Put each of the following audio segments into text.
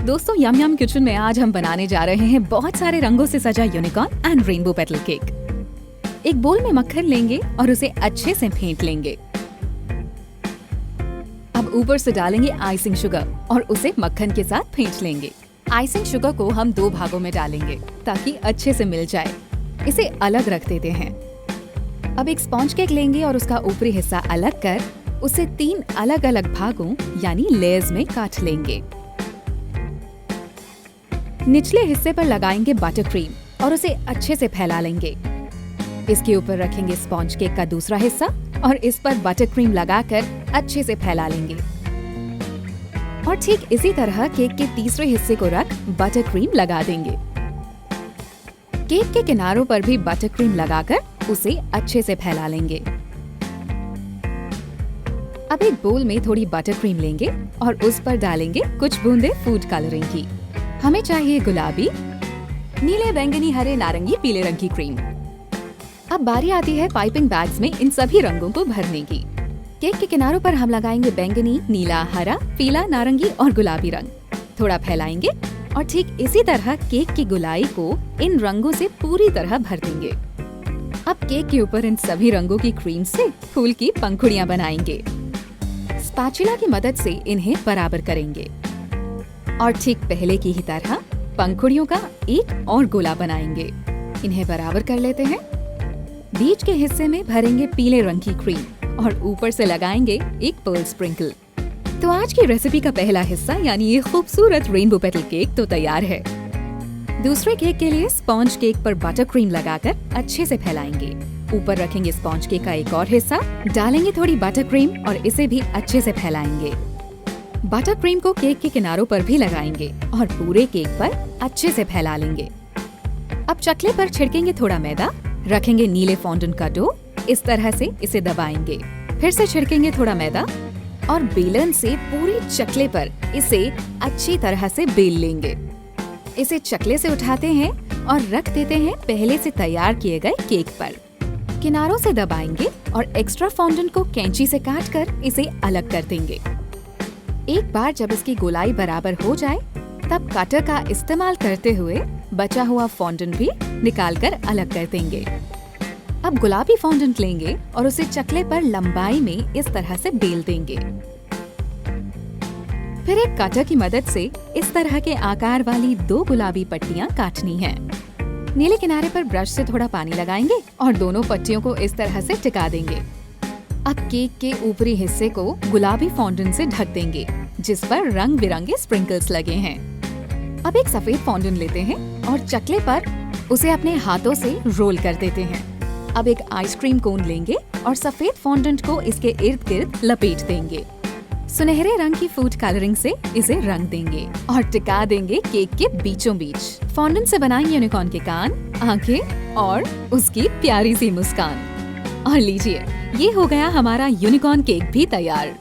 दोस्तों, यम यम किचन में आज हम बनाने जा रहे हैं बहुत सारे रंगों से सजा unicorn and rainbow petal cake. एक बोल में मक्खन लेंगे और उसे अच्छे से फेंट लेंगे। अब ऊपर से डालेंगे आइसिंग शुगर और उसे मक्खन के साथ फेंट लेंगे। आइसिंग शुगर को हम 2 भागों में डालेंगे ताकि अच्छे से मिल जाए। इसे अलग रख देते हैं। अब एक स्पॉन्ज केक लेंगे और उसका ऊपरी हिस्सा अलग कर उसे 3 अलग अलग भागों यानी लेयर्स में काट लेंगे। निचले हिस्से पर लगाएंगे बटर क्रीम और उसे अच्छे से फैला लेंगे। इसके ऊपर रखेंगे स्पॉन्ज केक का दूसरा हिस्सा और इस पर बटर क्रीम लगाकर अच्छे से फैला लेंगे। और ठीक इसी तरह केक के तीसरे हिस्से को रख बटर क्रीम लगा देंगे। केक के किनारों पर भी बटर क्रीम लगाकर उसे अच्छे से फैला लेंगे। अब एक बोल में थोड़ी बटर क्रीम लेंगे और उस पर डालेंगे कुछ बूंदे फूड कलरिंग की। हमें चाहिए गुलाबी, नीले, बैंगनी, हरे, नारंगी, पीले रंग की क्रीम। अब बारी आती है पाइपिंग बैग्स में इन सभी रंगों को भरने की। केक के किनारों पर हम लगाएंगे बैंगनी, नीला, हरा, पीला, नारंगी और गुलाबी रंग। थोड़ा फैलाएंगे और ठीक इसी तरह केक की गोलाई को इन रंगों से पूरी तरह भर देंगे। अब केक के ऊपर इन सभी रंगों की क्रीम से फूल की पंखुड़ियाँ बनाएंगे। स्पैचुला की मदद से इन्हें बराबर करेंगे और ठीक पहले की ही तरह पंखुड़ियों का एक और गोला बनाएंगे। इन्हें बराबर कर लेते हैं। बीच के हिस्से में भरेंगे पीले रंग की क्रीम और ऊपर से लगाएंगे एक पर्ल स्प्रिंकल। तो आज की रेसिपी का पहला हिस्सा यानी ये खूबसूरत रेनबो पेटल केक तो तैयार है। दूसरे केक के लिए स्पॉन्ज केक पर बटर क्रीम लगाकर अच्छे से फैलाएंगे। ऊपर रखेंगे स्पॉन्ज केक का एक और हिस्सा, डालेंगे थोड़ी बटर क्रीम और इसे भी अच्छे से फैलाएंगे। बटर क्रीम को केक के किनारों पर भी लगाएंगे और पूरे केक पर अच्छे से फैला लेंगे। अब चकले पर छिड़केंगे थोड़ा मैदा, रखेंगे नीले फॉन्डेंट का डो, इस तरह से इसे दबाएंगे। फिर से छिड़केंगे थोड़ा मैदा और बेलन से पूरी चकले पर इसे अच्छी तरह से बेल लेंगे। इसे चकले से उठाते हैं और रख देते हैं पहले से तैयार किए गए केक पर। किनारों से दबाएंगे और एक्स्ट्रा फॉन्डेंट को कैंची से काटकर इसे अलग कर देंगे। एक बार जब इसकी गोलाई बराबर हो जाए तब कटर का इस्तेमाल करते हुए बचा हुआ फॉन्डेंट भी निकालकर अलग कर देंगे। अब गुलाबी फॉन्डेंट लेंगे और उसे चकले पर लंबाई में इस तरह से बेल देंगे। फिर एक कटर की मदद से इस तरह के आकार वाली 2 गुलाबी पट्टियां काटनी हैं। नीले किनारे पर ब्रश से थोड़ा पानी लगाएंगे और दोनों पट्टियों को इस तरह से टिका देंगे। अब केक के ऊपरी हिस्से को गुलाबी फॉन्डेंट से ढक देंगे जिस पर रंग बिरंगे स्प्रिंकल्स लगे हैं। अब एक सफेद फॉन्डेंट लेते हैं और चकले पर उसे अपने हाथों से रोल कर देते हैं। अब एक आइसक्रीम कोन लेंगे और सफेद फॉन्डेंट को इसके इर्द गिर्द लपेट देंगे। सुनहरे रंग की फूड कलरिंग से इसे रंग देंगे और टिका देंगे केक के बीचों बीच। फॉन्डेंट से बनाएंगे यूनिकॉर्न के कान, आंखें और उसकी प्यारी सी मुस्कान। और लीजिए, ये हो गया हमारा यूनिकॉर्न केक भी तैयार।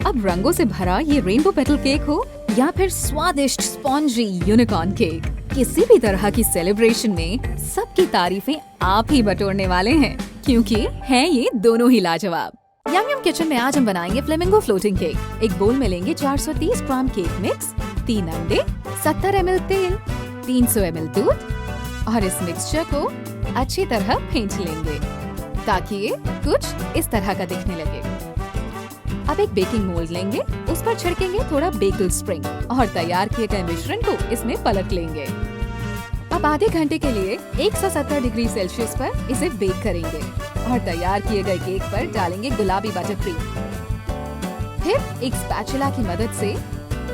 अब रंगों से भरा ये रेनबो पेटल केक हो या फिर स्वादिष्ट स्पॉन्जी यूनिकॉर्न केक, किसी भी तरह की सेलिब्रेशन में सबकी तारीफें आप ही बटोरने वाले हैं, क्योंकि है ये दोनों ही लाजवाब। यम यम किचन में आज हम बनाएंगे फ्लेमिंगो फ्लोटिंग केक। एक बोल में लेंगे 430 ग्राम केक मिक्स, 3 अंडे, 70 ml तेल, 300 ml दूध और इस मिक्सचर को अच्छी तरह फेंट लेंगे ताकि ये कुछ इस तरह का दिखने लगे। अब एक बेकिंग मोल्ड लेंगे, उस पर छिड़केंगे थोड़ा बेकल स्प्रिंग और तैयार किए गए मिश्रण को इसमें पलट लेंगे। अब आधे घंटे के लिए 170 डिग्री सेल्सियस पर इसे बेक करेंगे और तैयार किए गए केक पर डालेंगे गुलाबी बटर क्रीम। फिर एक स्पैचुला की मदद से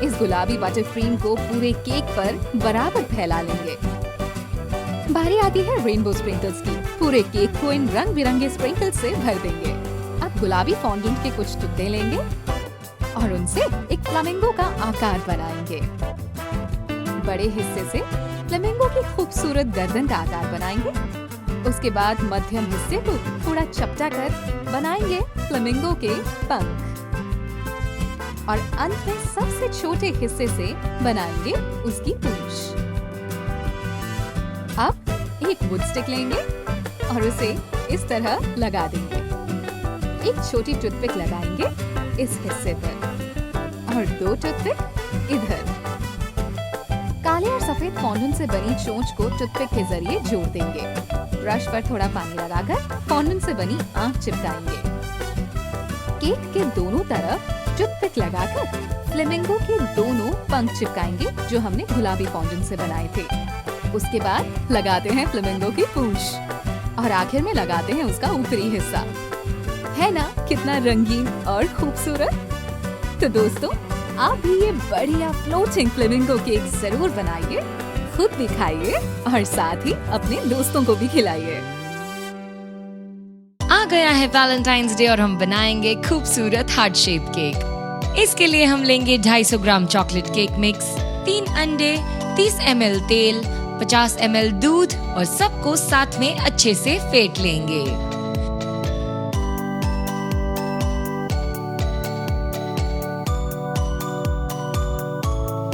इस गुलाबी बटर क्रीम को पूरे केक पर बराबर फैला लेंगे। बारी आती है रेनबो स्प्रिंकल्स की। पूरे केक को इन रंग बिरंगे स्प्रिंकल्स से भर देंगे। अब गुलाबी फॉन्डेंट के कुछ टुकड़े लेंगे और उनसे एक फ्लामिंगो का आकार बनाएंगे। बड़े हिस्से से फ्लामिंगो की खूबसूरत गर्दन का आकार बनाएंगे। उसके बाद मध्यम हिस्से को थोड़ा चपटा कर बनाएंगे फ्लामिंगो के पंख और अंत में सबसे छोटे हिस्से से बनाएंगे उसकी पूंछ। अब एक वुड स्टिक लेंगे और उसे इस तरह लगा देंगे। एक छोटी टूथपिक लगाएंगे इस हिस्से पर और 2 टूथपिक इधर। काले और सफेद फॉन्डन से बनी चोंच को टूथपिक के जरिए जोड़ देंगे। ब्रश पर थोड़ा पानी लगाकर फॉन्डन से बनी आंख चिपकाएंगे। केक के दोनों तरफ टूथपिक लगाकर फ्लेमिंगो के दोनों पंख चिपकाएंगे जो हमने गुलाबी फॉन्डन से बनाए थे। उसके बाद लगाते हैं फ्लेमिंगो की पूंछ और आखिर में लगाते हैं उसका ऊपरी हिस्सा। है ना कितना रंगीन और खूबसूरत? तो दोस्तों, आप भी ये बढ़िया फ्लोटिंग फ्लेमिंगो केक जरूर बनाइए, खुद भी खाइए और साथ ही अपने दोस्तों को भी खिलाइए। आ गया है वैलेंटाइंस डे और हम बनाएंगे खूबसूरत हार्ट शेप केक। इसके लिए हम लेंगे 250 ग्राम चॉकलेट केक मिक्स, 3 अंडे, 30 ml तेल, 50 ml दूध और सबको साथ में अच्छे से फेंट लेंगे।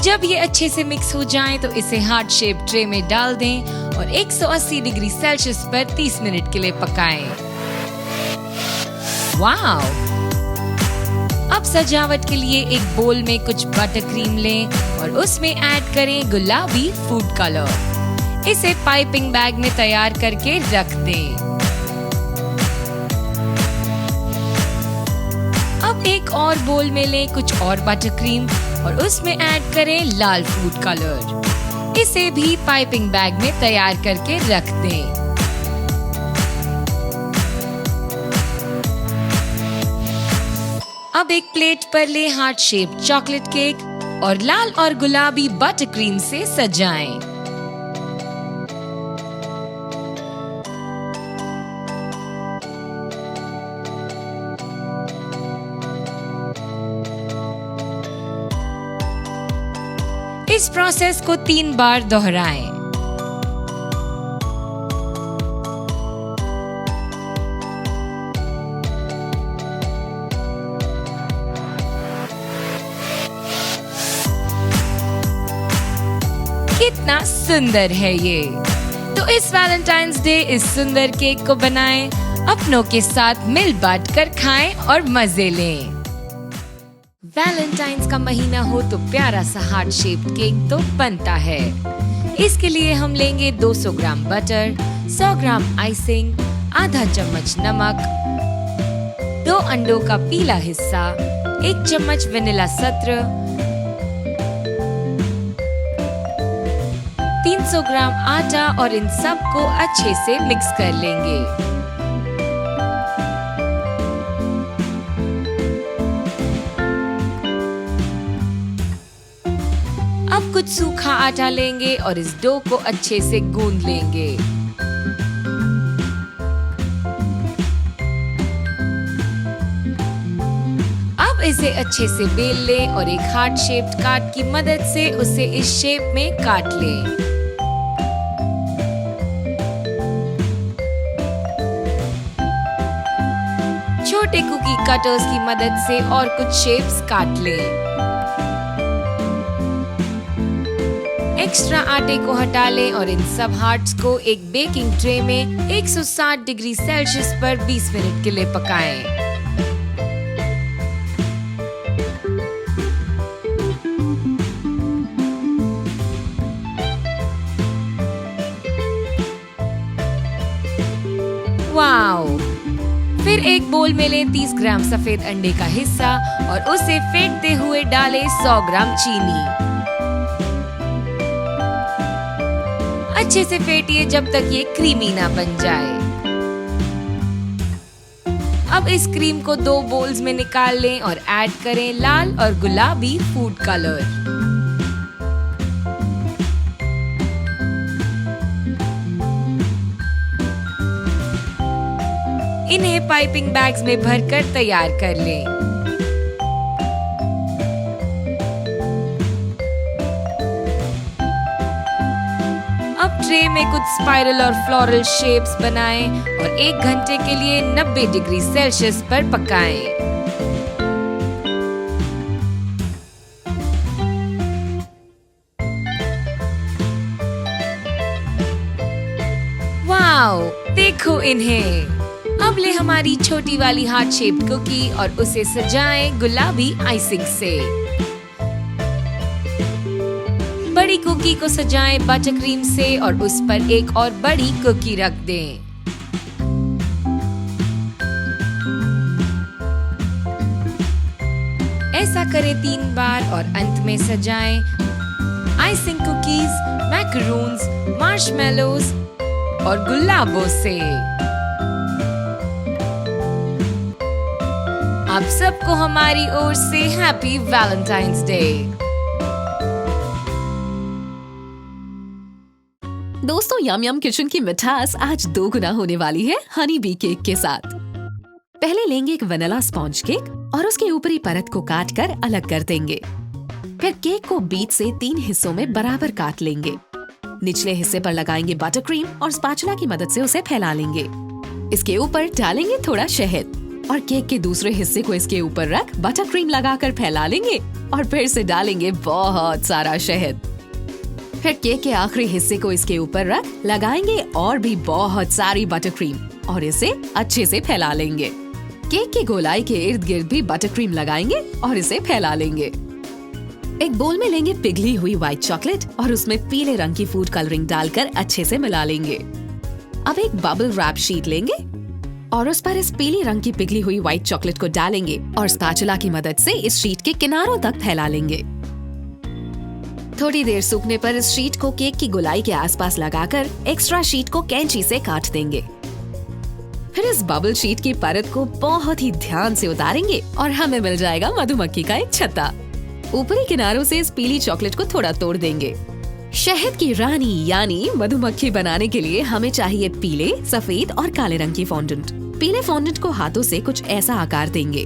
जब ये अच्छे से मिक्स हो जाए तो इसे हार्ट शेप ट्रे में डाल दें और 180 डिग्री सेल्सियस पर 30 मिनट के लिए पकाएं। वाओ! अब सजावट के लिए एक बोल में कुछ बटर क्रीम लें और उसमें ऐड करें गुलाबी फूड कलर। इसे पाइपिंग बैग में तैयार करके रख दें। अब एक और बोल में लें कुछ और बटर क्रीम और उसमें ऐड करें लाल फूड कलर। इसे भी पाइपिंग बैग में तैयार करके रख दें। अब एक प्लेट पर लें हार्ट शेप चॉकलेट केक और लाल और गुलाबी बटर क्रीम से सजाएं। इस प्रोसेस को 3 बार दोहराएं। कितना सुंदर है ये। तो इस वैलेंटाइंस डे इस सुंदर केक को बनाएं, अपनों के साथ मिल बांट कर खाएं और मजे लें। वैलेंटाइंस का महीना हो तो प्यारा सा हार्ट शेप केक तो बनता है। इसके लिए हम लेंगे 200 ग्राम बटर, 100 ग्राम आइसिंग, आधा चम्मच नमक, 2 अंडों का पीला हिस्सा, 1 चम्मच वेनिला सत्र, 300 ग्राम आटा और इन सब को अच्छे से मिक्स कर लेंगे। अब कुछ सूखा आटा लेंगे और इस डो को अच्छे से गूंद लेंगे। अब इसे अच्छे से बेल लें और एक हार्ट शेप्ड काट की मदद से उसे इस शेप में काट लें। छोटे कुकी कटर्स की मदद से और कुछ शेप्स काट लें। एक्स्ट्रा आटे को हटा लें और इन सब हार्ट्स को एक बेकिंग ट्रे में 160 डिग्री सेल्सियस पर 20 मिनट के लिए पकाएं। वाओ! फिर एक बोल में लें 30 ग्राम सफेद अंडे का हिस्सा और उसे फेंटते हुए डालें 100 ग्राम चीनी। अच्छे से फेंटिए जब तक ये क्रीमी ना बन जाए। अब इस क्रीम को 2 बोल्स में निकाल लें और ऐड करें लाल और गुलाबी फूड कलर। इन्हें पाइपिंग बैग्स में भरकर तैयार कर लें। अब ट्रे में कुछ स्पाइरल और फ्लोरल शेप्स बनाएं और 1 घंटे के लिए 90 डिग्री सेल्सियस पर पकाएं। वाओ! देखो इन्हें। अब ले हमारी छोटी वाली हार्ट शेप्ड कुकी और उसे सजाएं गुलाबी आइसिंग से। बड़ी कुकी को सजाएं बटर क्रीम से और उस पर एक और बड़ी कुकी रख दें। ऐसा करें 3 बार और अंत में सजाएं आइसिंग कुकीज, मैकरून्स, मार्शमेलोज और गुलाबों से। आप सबको हमारी ओर से हैप्पी वैलेंटाइंस डे। दोस्तों, यम यम किचन की मिठास आज 2 गुना होने वाली है हनी बी केक के साथ। पहले लेंगे एक वनीला स्पॉन्ज केक और उसके ऊपरी परत को काट कर अलग कर देंगे। फिर केक को बीच से 3 हिस्सों में बराबर काट लेंगे। निचले हिस्से पर लगाएंगे बटर क्रीम और स्पैचुला की मदद से उसे फैला लेंगे। इसके ऊपर डालेंगे थोड़ा शहद और केक के दूसरे हिस्से को इसके ऊपर रख बटर क्रीम लगाकर फैला लेंगे और फिर से डालेंगे बहुत सारा शहद। फिर केक के आखिरी हिस्से को इसके ऊपर रख लगाएंगे और भी बहुत सारी बटर क्रीम और इसे अच्छे से फैला लेंगे। केक की गोलाई के इर्द गिर्द भी बटर क्रीम लगाएंगे और इसे फैला लेंगे। एक बोल में लेंगे पिघली हुई व्हाइट चॉकलेट और उसमें पीले रंग की फूड कलरिंग डालकर अच्छे से मिला लेंगे। अब एक बबल रैप शीट लेंगे और उस पर इस पीली रंग की पिघली हुई व्हाइट चॉकलेट को डालेंगे और स्पैचुला की मदद से इस शीट के किनारों तक फैला लेंगे। थोड़ी देर सूखने पर इस शीट को केक की गोलाई के आसपास लगाकर एक्स्ट्रा शीट को कैंची से काट देंगे। फिर इस बबल शीट की परत को बहुत ही ध्यान से उतारेंगे और हमें मिल जाएगा मधुमक्खी का एक छत्ता। ऊपरी किनारों से इस पीली चॉकलेट को थोड़ा तोड़ देंगे। शहद की रानी यानी मधुमक्खी बनाने के लिए हमें चाहिए पीले, सफेद और काले रंग की फॉन्डेंट। पीले फॉन्डेंट को हाथों से कुछ ऐसा आकार देंगे।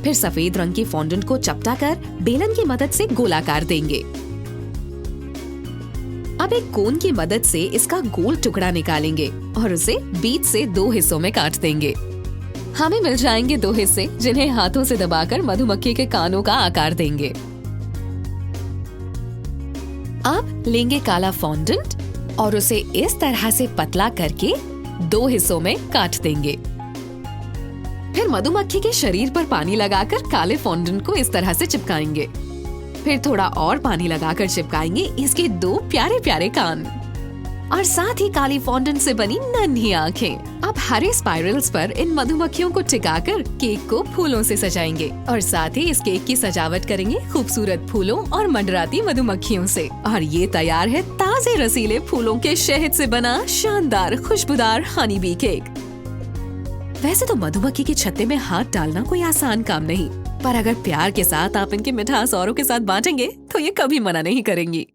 फिर सफेद रंग की फॉन्डेंट को चपटा कर बेलन की मदद से गोलाकार देंगे। अब एक कोन की मदद से इसका गोल टुकड़ा निकालेंगे और उसे बीच से 2 हिस्सों में काट देंगे। हमें मिल जाएंगे 2 हिस्से जिन्हें हाथों से दबाकर मधुमक्खी के कानों का आकार देंगे। अब लेंगे काला फॉन्डेंट और उसे इस तरह से पतला करके 2 हिस्सों में काट देंगे। फिर मधुमक्खी के शरीर पर पानी लगाकर काले फॉन्डेंट को इस तरह से चिपकाएंगे। फिर थोड़ा और पानी लगाकर चिपकाएंगे इसके 2 प्यारे प्यारे कान और साथ ही काली फॉन्डेंट से बनी नन्ही आँखें। अब हरे स्पाइरल्स पर इन मधुमक्खियों को टिकाकर केक को फूलों से सजाएंगे और साथ ही इस केक की सजावट करेंगे खूबसूरत फूलों और मंडराती मधुमक्खियों से। और ये तैयार है ताजे रसीले फूलों के शहद से बना शानदार खुशबूदार हनी बी केक। वैसे तो मधुमक्खी के छत्ते में हाथ डालना कोई आसान काम नहीं, पर अगर प्यार के साथ आप इनकी मिठास औरों के साथ बांटेंगे तो ये कभी मना नहीं करेंगी।